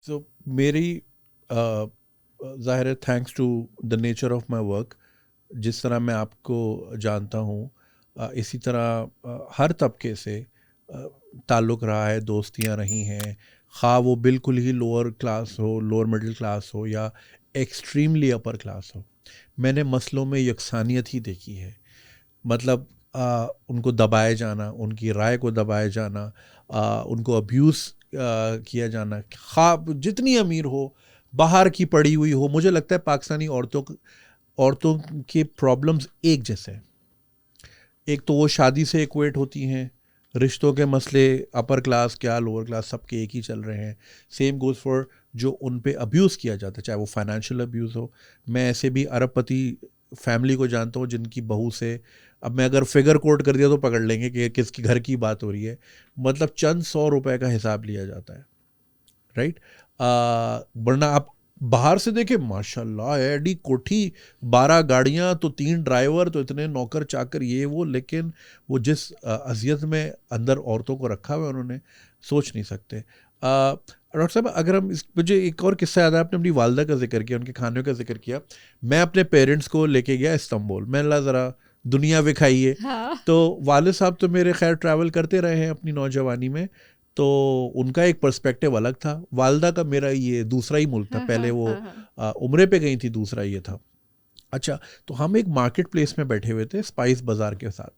تو میری ظاہر ہے thanks to the nature of my work, جس طرح میں آپ کو جانتا ہوں اسی طرح ہر طبقے سے تعلق رہا ہے، دوستیاں رہی ہیں، خواہ وہ بالکل ہی لوور کلاس ہو، لوور مڈل کلاس ہو یا ایکسٹریملی اپر کلاس ہو، میں نے مسئلوں میں یکسانیت ہی دیکھی ہے. مطلب ان کو دبائے جانا، ان کی رائے کو دبائے جانا، ان کو ابیوز کیا جانا، خواہ جتنی امیر ہو، باہر کی پڑی ہوئی ہو. مجھے لگتا ہے پاکستانی عورتوں کے پرابلمز ایک جیسے ہیں. ایک تو وہ شادی سے ایکویٹ ہوتی ہیں، رشتوں کے مسئلے اپر کلاس کیا لوور کلاس سب کے ایک ہی چل رہے ہیں. سیم گوز فار جو ان پہ ابیوز کیا جاتا ہے، چاہے وہ فائنینشیل ابیوز ہو. میں ایسے بھی ارب پتی فیملی کو جانتا ہوں جن کی بہو سے، اب میں اگر فگر کوٹ کر دیا تو پکڑ لیں گے کہ کس کی گھر کی بات ہو رہی ہے، مطلب چند 100 روپے کا حساب لیا جاتا ہے، رائٹ. ورنہ آپ باہر سے دیکھیں ماشاء اللہ ایڈی کوٹھی، 12 گاڑیاں، تو 3 ڈرائیور، تو اتنے نوکر چاکر، یہ وہ، لیکن وہ جس اذیت میں اندر عورتوں کو رکھا ہوا ہے انہوں نے، سوچ نہیں سکتے. ڈاکٹر صاحب اگر ہم مجھے ایک اور قصہ یاد ہے، آپ نے اپنی والدہ کا ذکر کیا، ان کے کھانے کا ذکر کیا. میں اپنے پیرنٹس کو لے کے گیا استنبول، میں اللہ ذرا دنیا دکھائیے. تو والد صاحب تو میرے خیر ٹریول کرتے رہے ہیں اپنی نوجوانی میں، تو ان کا ایک پرسپیکٹیو الگ تھا. والدہ کا میرا یہ دوسرا ہی ملک تھا، پہلے وہ عمرے پہ گئی تھی، دوسرا یہ تھا. اچھا، تو ہم ایک مارکیٹ پلیس میں بیٹھے ہوئے تھے اسپائس بازار کے ساتھ.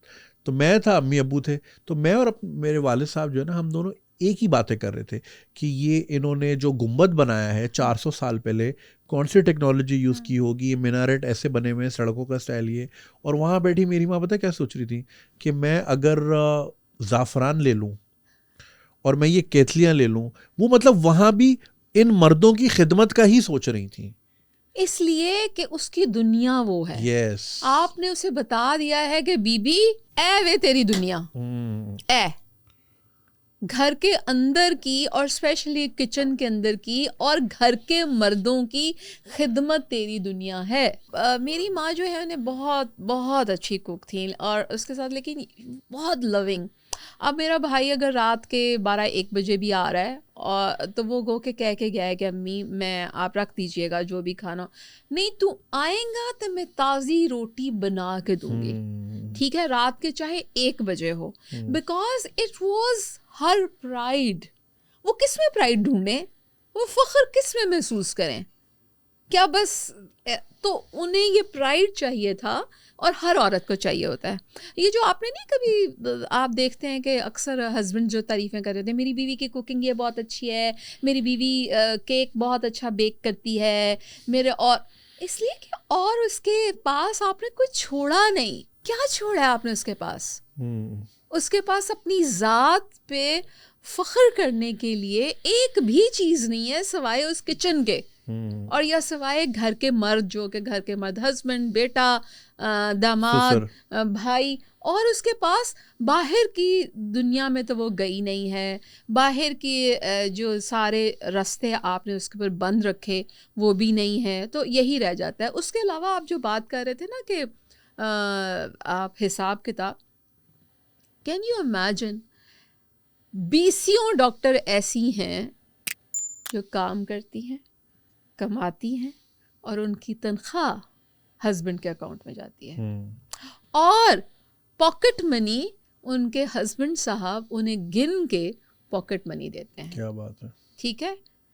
تو میں تھا، امی ابو تھے، تو میں اور میرے والد صاحب جو ہے نا، ہم دونوں ایک ہی باتیں کر رہے تھے کہ یہ انہوں نے جو گنبد بنایا ہے 400 سال پہلے، کون سی ٹیکنالوجی یوز کی ہوگی، یہ میناریٹ ایسے بنے ہوئے ہیں، سڑکوں کا سٹائل یہ. اور وہاں بیٹھی میری ماں پتہ کیا سوچ رہی تھی کہ میں اگر زعفران لے لوں اور میں یہ کیتلیاں لے لوں، وہ مطلب وہاں بھی ان مردوں کی خدمت کا ہی سوچ رہی تھیں، اس لیے کہ اس کی دنیا وہ ہے. یس، آپ نے اسے بتا دیا ہے کہ بی بی اے وے تیری دنیا، اے گھر کے اندر کی، اور اسپیشلی کچن کے اندر کی اور گھر کے مردوں کی خدمت تیری دنیا ہے. میری ماں جو ہے انہیں بہت بہت اچھی کوک تھیں، اور اس کے ساتھ لیکن بہت لونگ. اب میرا بھائی اگر رات کے 12-1 بجے بھی آ رہا ہے اور تو وہ گو کے کہہ کے گیا ہے کہ امی میں آپ رکھ دیجئے گا جو بھی کھانا، نہیں تو آئیں گا تو میں تازی روٹی بنا کے دوں گی، ٹھیک ہے، رات کے چاہے 1 بجے ہو. Because it was her pride. وہ کس میں پرائڈ ڈھونڈیں، وہ فخر کس میں محسوس کریں، کیا بس تو انہیں یہ پرائڈ چاہیے تھا، اور ہر عورت کو چاہیے ہوتا ہے. یہ جو آپ نے نہیں کبھی آپ دیکھتے ہیں کہ اکثر ہسبینڈ جو تعریفیں کر رہے تھے، میری بیوی کی کوکنگ یہ بہت اچھی ہے، میری بیوی کیک بہت اچھا بیک کرتی ہے میرے، اور اس لیے کہ اور اس کے پاس آپ نے کوئی چھوڑا نہیں. کیا چھوڑا ہے آپ نے اس کے پاس؟ اس کے پاس اپنی ذات پہ فخر کرنے کے لیے ایک بھی چیز نہیں ہے سوائے اس کچن کے، اور یا سوائے گھر کے مرد، جو کہ گھر کے مرد ہسبینڈ، بیٹا، داماد، بھائی. اور اس کے پاس باہر کی دنیا میں تو وہ گئی نہیں ہے، باہر کی جو سارے راستے آپ نے اس کے اوپر بند رکھے وہ بھی نہیں ہے. تو یہی رہ جاتا ہے. اس کے علاوہ آپ جو بات کر رہے تھے نا کہ آپ حساب کتاب، کین یو امیجن 20 ڈاکٹر ایسی ہیں جو کام کرتی ہیں، کماتی ہیں، اور ان کی تنخواہ ہسبینڈ کے اکاؤنٹ میں جاتی ہے، اور پاکٹ منی ان کے ہسبینڈ صاحب انہیں گن کے پاکٹ منی دیتے ہیں. کیا بات ہے، ٹھیک ہے.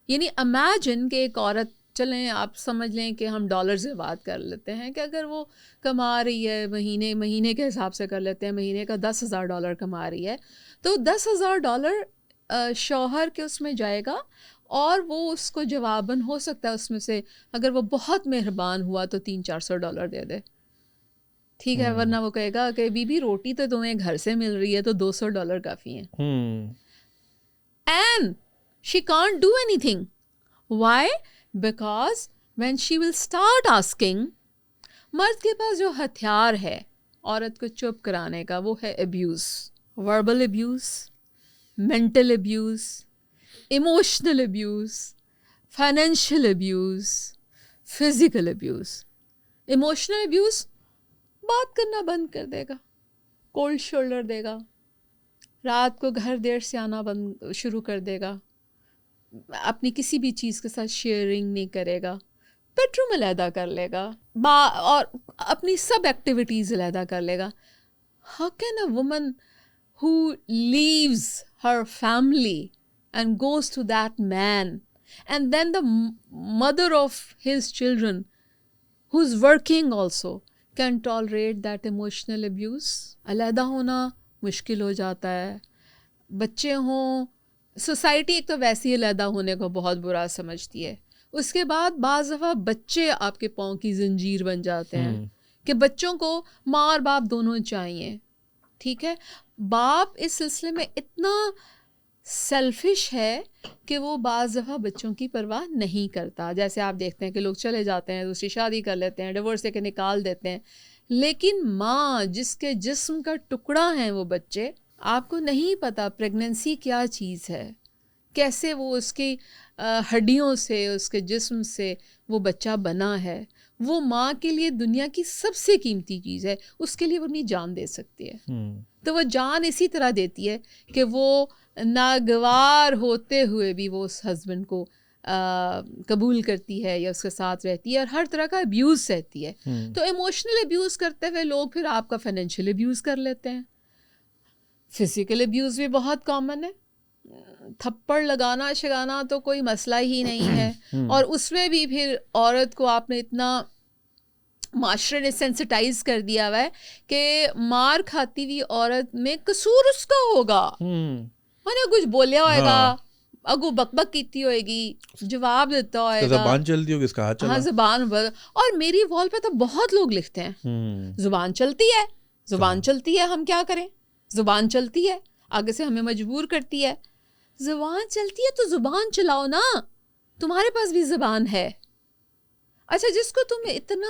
یعنی امیجن کہ ایک عورت، چلیں آپ سمجھ لیں کہ ہم ڈالر سے بات کر لیتے ہیں، کہ اگر وہ کما رہی ہے مہینے کے حساب سے کر لیتے ہیں، مہینے کا $10,000 کما رہی ہے، تو $10,000 شوہر کے اس میں جائے گا، اور وہ اس کو جواباً ہو سکتا ہے اس میں سے اگر وہ بہت مہربان ہوا تو $300-400 دے دے، ٹھیک ہے، ورنہ وہ کہے گا کہ بی بی روٹی تو تمہیں گھر سے مل رہی ہے تو $200 کافی ہیں. And she can't do anything. Why? Because when she will start asking, مرد کے پاس جو ہتھیار ہے عورت کو چپ کرانے کا، وہ ہے abuse. Verbal abuse, mental abuse, emotional abuse, financial abuse, physical abuse. Emotional abuse, بات کرنا بند کر دے گا، کولڈ شولڈر دے گا، رات کو گھر دیر سے آنا شروع کر دے گا، اپنی کسی بھی چیز کے ساتھ شیئرنگ نہیں کرے گا, بیڈ روم علیحدہ کر لے گا, اور اپنی سب ایکٹیویٹیز علیحدہ کر لے گا. How can a woman who leaves her family and goes to that man, and then the mother of his children who's working also, can tolerate that emotional abuse? علیحدہ ہونا مشکل ہو جاتا ہے. بچے ہوں, سوسائٹی ایک تو ویسے ہی علیحدہ ہونے کو بہت برا سمجھتی ہے. اس کے بعد بعض دفعہ بچے آپ کے پاؤں کی زنجیر بن جاتے ہیں کہ بچوں کو ماں اور باپ دونوں چاہیے. ٹھیک ہے, باپ اس سلسلے میں اتنا سیلفش ہے کہ وہ بعض دفعہ بچوں کی پرواہ نہیں کرتا. جیسے آپ دیکھتے ہیں کہ لوگ چلے جاتے ہیں, دوسری شادی کر لیتے ہیں, ڈیورس دے کے نکال دیتے ہیں, لیکن ماں جس کے جسم کا ٹکڑا ہیں وہ بچے, آپ کو نہیں پتا پریگننسی کیا چیز ہے, کیسے وہ اس کی ہڈیوں سے, اس کے جسم سے وہ بچہ بنا ہے. وہ ماں کے لیے دنیا کی سب سے قیمتی چیز ہے, اس کے لیے وہ اپنی جان دے سکتی ہے. تو وہ جان اسی طرح دیتی ہے کہ وہ ناگوار ہوتے ہوئے بھی وہ اس ہسبینڈ کو قبول کرتی ہے یا اس کے ساتھ رہتی ہے, اور ہر طرح کا ابیوز سہتی ہے. تو ایموشنل ابیوز کرتے ہوئے لوگ پھر آپ کا فائنینشیل ابیوز کر لیتے ہیں. فزیکل ابیوز بھی بہت کامن ہے, تھپڑ لگانا شگانا تو کوئی مسئلہ ہی نہیں ہے. اور اس میں بھی پھر عورت کو آپ نے اتنا معاشرے نے سینسٹائز کر دیا ہوا ہے کہ مار کھاتی ہوئی عورت میں قصور اس کا ہوگا, انہیں کچھ بولیا ہوئے گا, اگو بک بک کیتی ہوئے گی, جواب دیتا ہوئے گا, زبان چلتی ہوگی, اس کا ہاتھ چلا. ہاں زبان. اور میری وال پہ تو بہت لوگ لکھتے ہیں زبان چلتی ہے, زبان چلتی ہے, ہم کیا کریں, زبان چلتی ہے, آگے سے ہمیں مجبور کرتی ہے. زبان چلتی ہے تو زبان چلاؤ نا, تمہارے پاس بھی زبان ہے. اچھا, جس کو تم اتنا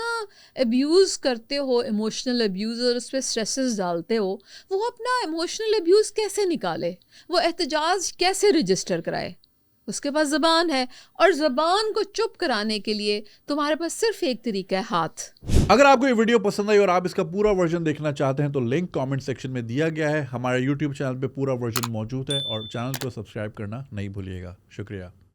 ابیوز کرتے ہو, ایموشنل ابیوز, اور اس پہ اسٹریسز ڈالتے ہو, وہ اپنا ایموشنل ابیوز کیسے نکالے, وہ احتجاج کیسے رجسٹر کرائے؟ اس کے پاس زبان ہے, اور زبان کو چپ کرانے کے لیے تمہارے پاس صرف ایک طریقہ ہے, ہاتھ. اگر آپ کو یہ ویڈیو پسند آئی اور آپ اس کا پورا ورژن دیکھنا چاہتے ہیں تو لنک کامنٹ سیکشن میں دیا گیا ہے. ہمارے یوٹیوب چینل پہ پورا ورژن موجود ہے, اور چینل کو سبسکرائب کرنا نہیں بھولیے گا. شکریہ.